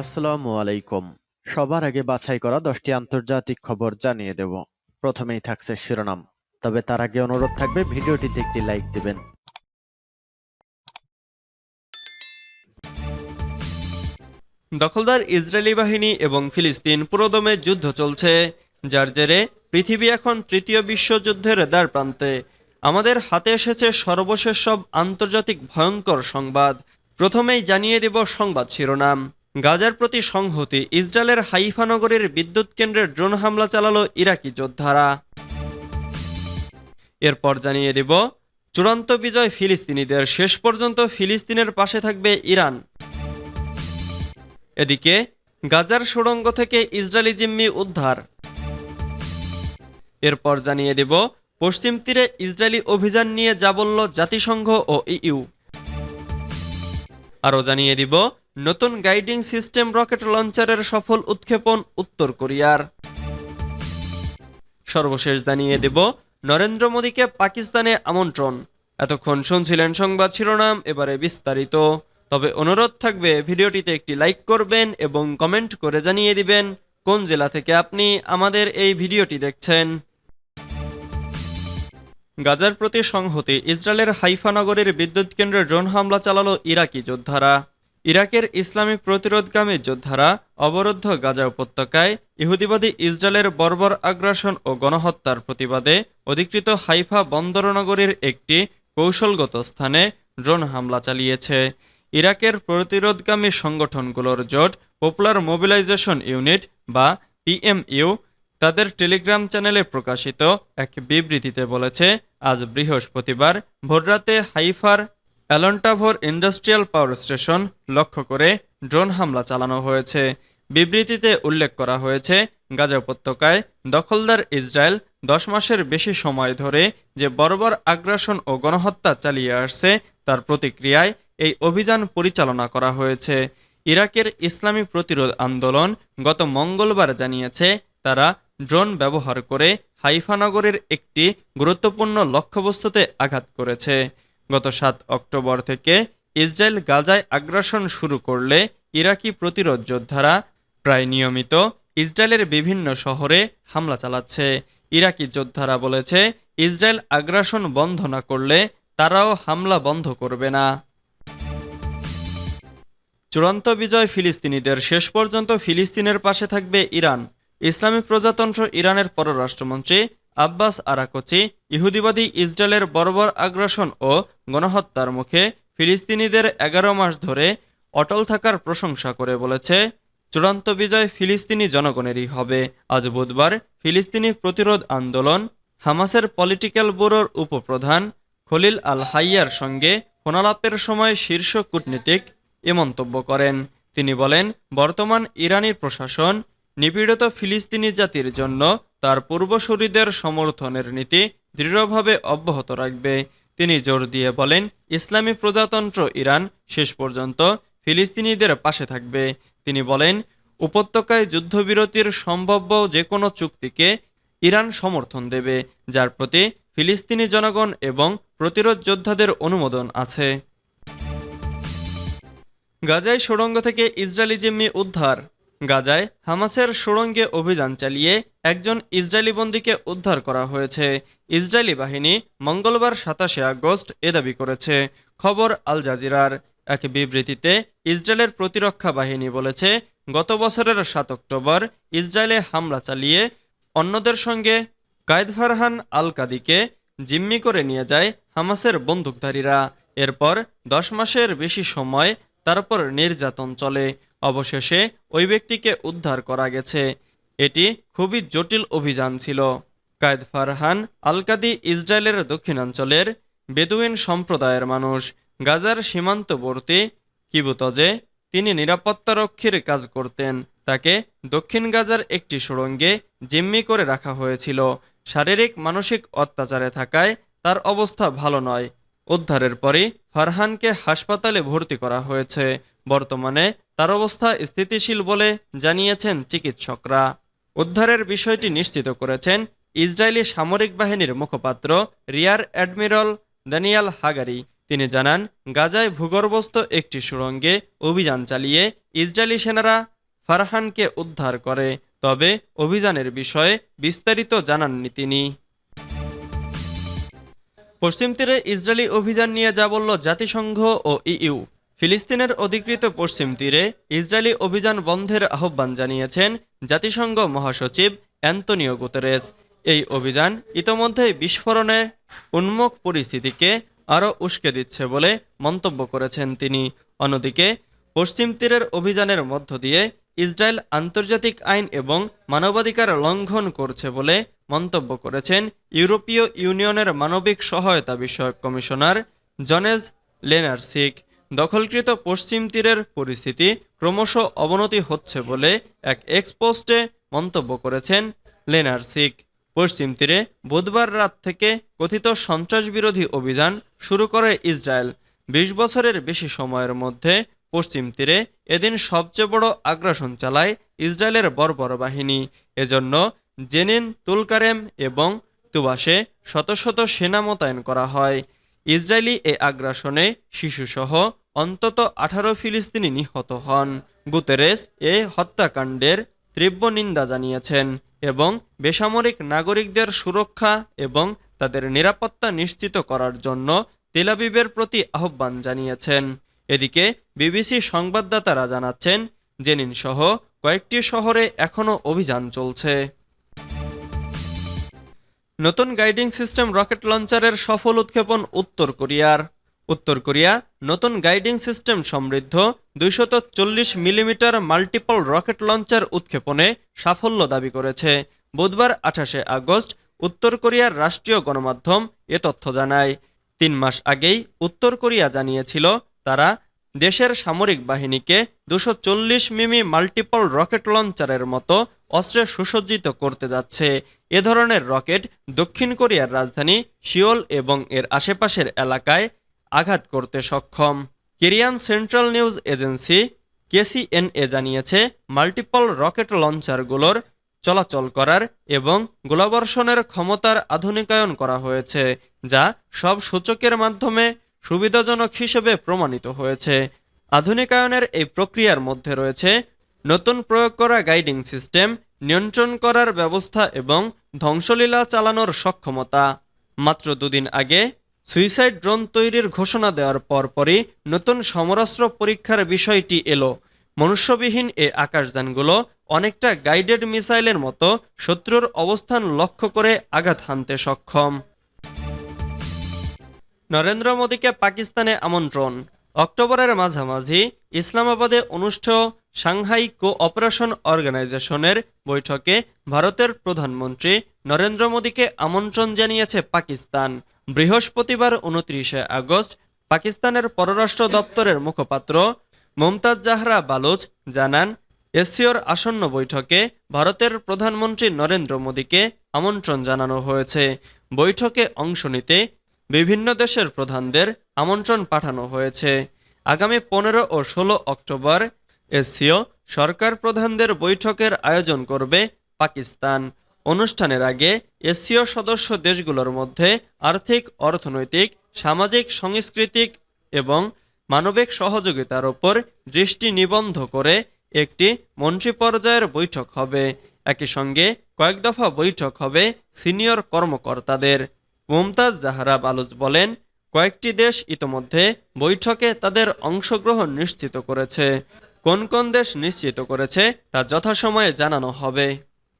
আসসালামু আলাইকুম। সবার আগে বাছাই করা 10টি আন্তর্জাতিক খবর জানিয়ে দেব। প্রথমেই থাকছে শিরোনাম। তবে তার আগে অনুরোধ থাকবে ভিডিওটিতে একটি লাইক দিবেন। দখলদার ইসরায়েলি বাহিনী এবং ফিলিস্তিন পুরোদমে যুদ্ধ চলছে, যার জেরে পৃথিবী এখন তৃতীয় বিশ্বযুদ্ধের দ্বারপ্রান্তে। আমাদের হাতে এসেছে সর্বশেষ সব আন্তর্জাতিক ভয়ঙ্কর সংবাদ। প্রথমেই জানিয়ে দেব সংবাদ শিরোনাম। গাজার প্রতি সংহতি, ইসরায়েলের হাইফা নগরীর বিদ্যুৎ কেন্দ্রে ড্রোন হামলা চালালো ইরাকি যোদ্ধারা। এরপর জানিয়ে দেব চূড়ান্ত বিজয় ফিলিস্তিনিদের, শেষ পর্যন্ত ফিলিস্তিনের পাশে থাকবে ইরান। এদিকে গাজার সুড়ঙ্গ থেকে ইসরায়েলি জিম্মি উদ্ধার। এরপর জানিয়ে দেব পশ্চিম তীরে ইসরায়েলি অভিযান নিয়ে যা বলল জাতিসংঘ ও ইইউ। আরও জানিয়ে দিব নতুন গাইডিং সিস্টেম রকেট লঞ্চারের সফল উৎক্ষেপণ উত্তর কোরিয়ার। সর্বশেষ জানিয়ে দেব নরেন্দ্র মোদীকে পাকিস্তানে আমন্ত্রণ। এতক্ষণ শুনছিলেন সংবাদ শিরোনাম, এবারে বিস্তারিত। তবে অনুরোধ থাকবে ভিডিওটিতে একটি লাইক করবেন এবং কমেন্ট করে জানিয়ে দিবেন কোন জেলা থেকে আপনি আমাদের এই ভিডিওটি দেখছেন। গাজার প্রতি সংহতি, ইসরায়েলের হাইফা নগরীর বিদ্যুৎ কেন্দ্রে ড্রোন হামলা চালালো ইরাকি যোদ্ধারা। ইরাকের ইসলামী প্রতিরোধগামী যোদ্ধারা অবরুদ্ধ গাজা উপত্যকায় ইহুদিবাদী ইসরায়েলের বর্বর আগ্রাসন ও গণহত্যার প্রতিবাদে অধিকৃত হাইফা বন্দরনগরীর একটি কৌশলগত স্থানে ড্রোন হামলা চালিয়েছে। ইরাকের প্রতিরোধগামী সংগঠনগুলোর জোট পপুলার মোবিলাইজেশন ইউনিট বা পিএমইউ তাদের টেলিগ্রাম চ্যানেলে প্রকাশিত এক বিবৃতিতে বলেছে, আজ বৃহস্পতিবার ভোররাতে হাইফার অ্যালন্টাভোর ইন্ডাস্ট্রিয়াল পাওয়ার স্টেশন লক্ষ্য করে ড্রোন হামলা চালানো হয়েছে। বিবৃতিতে উল্লেখ করা হয়েছে, গাজা উপত্যকায় দখলদার ইসরায়েল 10 মাসের বেশি সময় ধরে যে বর্বর আগ্রাসন ও গণহত্যা চালিয়ে আসছে তার প্রতিক্রিয়ায় এই অভিযান পরিচালনা করা হয়েছে। ইরাকের ইসলামী প্রতিরোধ আন্দোলন গত মঙ্গলবার জানিয়েছে, তারা ড্রোন ব্যবহার করে হাইফা নগরের একটি গুরুত্বপূর্ণ লক্ষ্যবস্তুতে আঘাত করেছে। গত 7 অক্টোবর থেকে ইসরায়েল গাজায় আগ্রাসন শুরু করলে ইরাকি প্রতিরোধ যোদ্ধারা প্রায় নিয়মিত ইসরায়েলের বিভিন্ন শহরে হামলা চালাচ্ছে। ইরাকি যোদ্ধারা বলেছে, ইসরায়েল আগ্রাসন বন্ধ না করলে তারাও হামলা বন্ধ করবে না। চূড়ান্ত বিজয় ফিলিস্তিনিদের, শেষ পর্যন্ত ফিলিস্তিনের পাশে থাকবে ইরান। ইসলামী প্রজাতন্ত্র ইরানের পররাষ্ট্রমন্ত্রী আব্বাস আরাকচি ইহুদিবাদী ইসরায়েলের বর্বর আগ্রাসন ও গণহত্যার মুখে ফিলিস্তিনিদের 11 মাস ধরে অটল থাকার প্রশংসা করে বলেছে, চূড়ান্ত বিজয় ফিলিস্তিনি জনগণেরই হবে। আজ বুধবার ফিলিস্তিনি প্রতিরোধ আন্দোলন হামাসের পলিটিক্যাল ব্যুরোর উপপ্রধান খলিল আল হাইয়ার সঙ্গে ফোনালাপের সময় শীর্ষ কূটনীতিক এ মন্তব্য করেন। তিনি বলেন, বর্তমান ইরানি প্রশাসন নিপীড়িত ফিলিস্তিনি জাতির জন্য তার পূর্বসূরিদের সমর্থনের নীতি দৃঢ়ভাবে অব্যাহত রাখবে। তিনি জোর দিয়ে বলেন, ইসলামী প্রজাতন্ত্র ইরান শেষ পর্যন্ত ফিলিস্তিনিদের পাশে থাকবে। তিনি বলেন, উপত্যকায় যুদ্ধবিরতির সম্ভাব্য যে কোনো চুক্তিকে ইরান সমর্থন দেবে, যার প্রতি ফিলিস্তিনি জনগণ এবং প্রতিরোধ যোদ্ধাদের অনুমোদন আছে। গাজায় সুড়ঙ্গ থেকে ইসরায়েলি জিম্মি উদ্ধার। গাজায় হামাসের সুড়ঙ্গে অভিযান চালিয়ে একজন ইসরায়েলি বন্দীকে উদ্ধার করা হয়েছে। ইসরায়েলি বাহিনী মঙ্গলবার 27 আগস্ট এ দাবি করেছে। খবর আল জাজিরার। এক বিবৃতিতে ইসরায়েলের প্রতিরক্ষা বাহিনী বলেছে, গত বছরের 7 অক্টোবর ইসরায়েলে হামলা চালিয়ে অন্যদের সঙ্গে কায়েদ ফারহান আল কাদিকে জিম্মি করে নিয়ে যায় হামাসের বন্দুকধারীরা। এরপর 10 মাসের বেশি সময় তারপর নির্যাতন চলে। অবশেষে ওই ব্যক্তিকে উদ্ধার করা গেছে। এটি খুবই জটিল অভিযান ছিল। কায়েদ ফারহান আল কাদি ইসরায়েলের দক্ষিণাঞ্চলের বেদুইন সম্প্রদায়ের মানুষ। গাজার সীমান্তবর্তী কিবুতজে তিনি নিরাপত্তারক্ষীর কাজ করতেন। তাকে দক্ষিণ গাজার একটি সুড়ঙ্গে জিম্মি করে রাখা হয়েছিল। শারীরিক মানসিক অত্যাচারে থাকায় তার অবস্থা ভালো নয়। উদ্ধারের পরই ফারহানকে হাসপাতালে ভর্তি করা হয়েছে। বর্তমানে তার অবস্থা স্থিতিশীল বলে জানিয়েছেন চিকিৎসকরা। উদ্ধারের বিষয়টি নিশ্চিত করেছেন ইসরায়েলি সামরিক বাহিনীর মুখপাত্র রিয়ার অ্যাডমিরাল দানিয়াল হাগারি। তিনি জানান, গাজায় ভূগর্ভস্থ একটি সুড়ঙ্গে অভিযান চালিয়ে ইসরায়েলি সেনারা ফারহানকে উদ্ধার করে, তবে অভিযানের বিষয়ে বিস্তারিত জানাননি তিনি। পশ্চিম তীরে ইসরায়েলি অভিযান নিয়ে যা বলল জাতিসংঘ ও ইইউ। ফিলিস্তিনের অধিকৃত পশ্চিম তীরে ইসরায়েলি অভিযান বন্ধের আহ্বান জানিয়েছেন জাতিসংঘ মহাসচিব অ্যান্তনিও গুতেরেস। এই অভিযান ইতোমধ্যেই বিস্ফোরণে উন্মুখ পরিস্থিতিকে আরও উস্কে দিচ্ছে বলে মন্তব্য করেছেন তিনি। অন্যদিকে পশ্চিম তীরের অভিযানের মধ্য দিয়ে ইসরায়েল আন্তর্জাতিক আইন এবং মানবাধিকার লঙ্ঘন করছে বলে মন্তব্য করেছেন ইউরোপীয় ইউনিয়নের মানবিক সহায়তা বিষয়ক কমিশনার জনেস লেনারসিক। দখলকৃত পশ্চিম তীরের পরিস্থিতি ক্রমশ অবনতি হচ্ছে বলে এক এক্সপোস্টে মন্তব্য করেছেন লেনারসিক। পশ্চিম তীরে বুধবার রাত থেকে কথিত সন্ত্রাসবিরোধী অভিযান শুরু করে ইসরায়েল। ২০ বছরের বেশি সময়ের মধ্যে পশ্চিম তীরে এদিন সবচেয়ে বড় আগ্রাসন চালায় ইসরায়েলের বর্বর বাহিনী। এজন্য জেনিন, তুলকারেম এবং তুবাসে শত শত সেনা মোতায়েন করা হয়। ইসরায়েলি এ আগ্রাসনে শিশুসহ অন্তত ১৮ ফিলিস্তিনি নিহত হন। গুতেরেস এ হত্যাকাণ্ডের তীব্র নিন্দা জানিয়েছেন এবং বেসামরিক নাগরিকদের সুরক্ষা এবং তাদের নিরাপত্তা নিশ্চিত করার জন্য তেল আবিবের প্রতি আহ্বান জানিয়েছেন। এদিকে বিবিসি সংবাদদাতারা জানাচ্ছেন, জেনিন সহ কয়েকটি শহরে এখনও অভিযান চলছে। নতুন গাইডিং সিস্টেম রকেট লঞ্চারের সফল উৎক্ষেপণ উত্তর কোরিয়ার। উত্তর কোরিয়া নতুন গাইডিং সিস্টেম সমৃদ্ধ ২৪০ মিলিমিটার মাল্টিপল রকেট লঞ্চার উৎক্ষেপণে সাফল্য দাবি করেছে। বুধবার ২৮শে আগস্ট উত্তর কোরিয়ার রাষ্ট্রীয় গণমাধ্যম এ তথ্য জানায়। ৩ মাস আগেই উত্তর কোরিয়া জানিয়েছিল তারা দেশের সামরিক বাহিনীকে ২৪০ মিমি মাল্টিপল রকেট লঞ্চারের মতো অস্ত্রে সুসজ্জিত করতে যাচ্ছে। এ ধরনের রকেট দক্ষিণ কোরিয়ার রাজধানী সিওল এবং এর আশেপাশের এলাকায় আঘাত করতে সক্ষম। Korean central news agency KCNA জানিয়েছে, মাল্টিপল রকেট লঞ্চারগুলোর চলাচল করার এবং গোলাবর্ষণের ক্ষমতার আধুনিকায়ন করা হয়েছে, যা সব সূচকের মাধ্যমে সুবিধাজনক হিসেবে প্রমাণিত হয়েছে। আধুনিকায়নের এই প্রক্রিয়ার মধ্যে রয়েছে নতুন প্রয়োগ করা গাইডিং সিস্টেম, নিয়ন্ত্রণ করার ব্যবস্থা এবং ধ্বংসলীলা চালানোর সক্ষমতা। মাত্র ২ দিন আগে সুইসাইড ড্রোন তৈরির ঘোষণা দেওয়ার পরপরই নতুন সমরাস্ত্র পরীক্ষার বিষয়টি এলো। মনুষ্যবিহীন এ আকাশযানগুলো অনেকটা গাইডেড মিসাইলের মতো শত্রুর অবস্থান লক্ষ্য করে আঘাত হানতে সক্ষম। নরেন্দ্র মোদীকে পাকিস্তানে আমন্ত্রণ। অক্টোবরের মাঝামাঝি ইসলামাবাদে অনুষ্ঠেয় সাংহাই কোঅপারেশন অর্গানাইজেশনের বৈঠকে ভারতের প্রধানমন্ত্রী নরেন্দ্র মোদীকে আমন্ত্রণ জানিয়েছে পাকিস্তান। বৃহস্পতিবার ২৯শে আগস্ট পাকিস্তানের পররাষ্ট্র দপ্তরের মুখপাত্র মুমতাজ জাহরা বালুচ জানান, এসসিওর আসন্ন বৈঠকে ভারতের প্রধানমন্ত্রী নরেন্দ্র মোদীকে আমন্ত্রণ জানানো হয়েছে। বৈঠকে অংশ নিতে বিভিন্ন দেশের প্রধানদের আমন্ত্রণ পাঠানো হয়েছে। আগামী ১৫ ও ১৬ অক্টোবর এসসিও সরকার প্রধানদের বৈঠকের আয়োজন করবে পাকিস্তান। অনুষ্ঠানের আগে এসসিও সদস্য দেশগুলোর মধ্যে আর্থিক, অর্থনৈতিক, সামাজিক, সাংস্কৃতিক এবং মানবিক সহযোগিতার ওপর দৃষ্টি নিবদ্ধ করে একটি মন্ত্রী পর্যায়ের বৈঠক হবে। একই সঙ্গে কয়েক দফা বৈঠক হবে সিনিয়র কর্মকর্তাদের। মুমতাজ জাহরা বালুচ বলেন, কয়েকটি দেশ ইতোমধ্যে বৈঠকে তাদের অংশগ্রহণ নিশ্চিত করেছে। কোন কোন দেশ নিশ্চিত করেছে তা যথাসময়ে জানানো হবে।